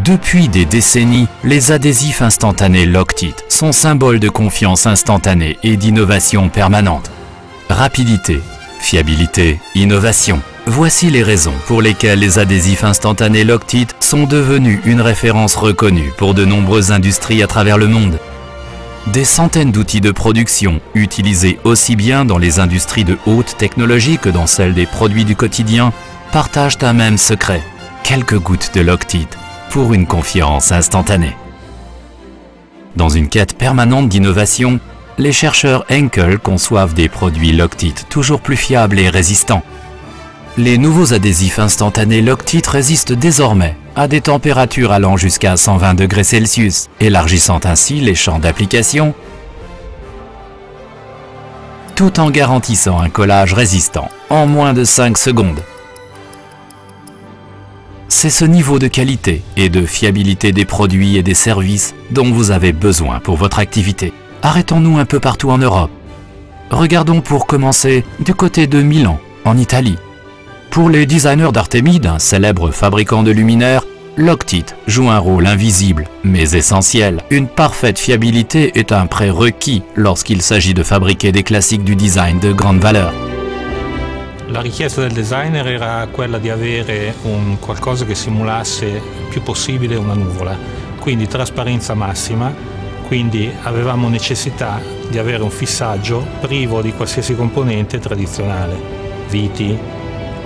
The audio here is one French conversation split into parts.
Depuis des décennies, les adhésifs instantanés Loctite sont symboles de confiance instantanée et d'innovation permanente. Rapidité, fiabilité, innovation. Voici les raisons pour lesquelles les adhésifs instantanés Loctite sont devenus une référence reconnue pour de nombreuses industries à travers le monde. Des centaines d'outils de production, utilisés aussi bien dans les industries de haute technologie que dans celles des produits du quotidien, partagent un même secret: quelques gouttes de Loctite pour une confiance instantanée. Dans une quête permanente d'innovation, les chercheurs Henkel conçoivent des produits Loctite toujours plus fiables et résistants. Les nouveaux adhésifs instantanés Loctite résistent désormais à des températures allant jusqu'à 120 degrés Celsius, élargissant ainsi les champs d'application, tout en garantissant un collage résistant en moins de 5 secondes. C'est ce niveau de qualité et de fiabilité des produits et des services dont vous avez besoin pour votre activité. Arrêtons-nous un peu partout en Europe. Regardons pour commencer du côté de Milan, en Italie. Pour les designers d'Artemide, un célèbre fabricant de luminaires, Loctite joue un rôle invisible, mais essentiel. Une parfaite fiabilité est un prérequis lorsqu'il s'agit de fabriquer des classiques du design de grande valeur. La richiesta del designer era quella di avere un qualcosa che simulasse il più possibile una nuvola, quindi trasparenza massima, quindi avevamo necessità di avere un fissaggio privo di qualsiasi componente tradizionale, viti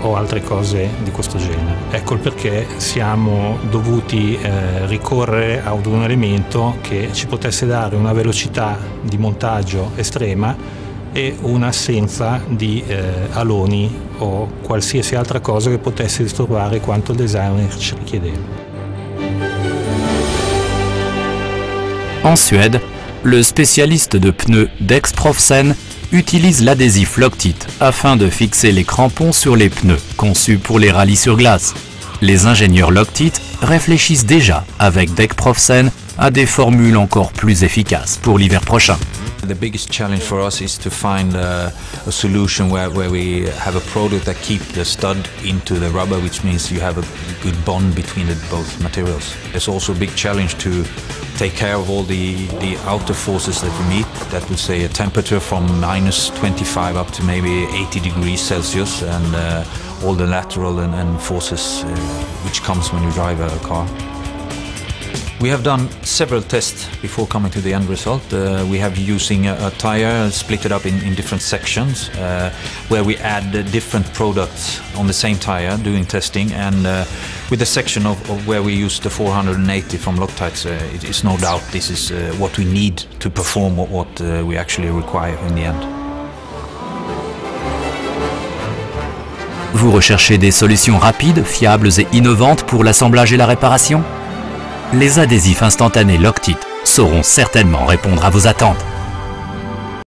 o altre cose di questo genere. Ecco il perché siamo dovuti ricorrere ad un elemento che ci potesse dare una velocità di montaggio estrema e un'assenza di aloni o qualsiasi altra cosa che potesse disturbare quanto il designer ci richiedeva. En Suède, le spécialiste de pneus Dexprofsen utilise l'adhésif Loctite afin de fixer les crampons sur les pneus conçus pour les rallyes sur glace. Les ingénieurs Loctite réfléchissent déjà avec Dexprofsen à des formules encore plus efficaces pour l'hiver prochain. The biggest challenge for us is to find a solution where we have a product that keeps the stud into the rubber, which means you have a good bond between both materials. It's also a big challenge to take care of all the outer forces that we meet. That would say a temperature from -25 up to maybe 80 degrees Celsius, and all the lateral and forces which comes when you drive a car. We have done several tests before coming to the end result. We have using a tire, split it up in different sections, where we add different products on the same tire, doing testing, and with the section of where we use the 480 from Loctite, it's no doubt this is what we need to perform what we actually require in the end. Vous recherchez des solutions rapides, fiables et innovantes pour l'assemblage et la réparation? Les adhésifs instantanés Loctite sauront certainement répondre à vos attentes.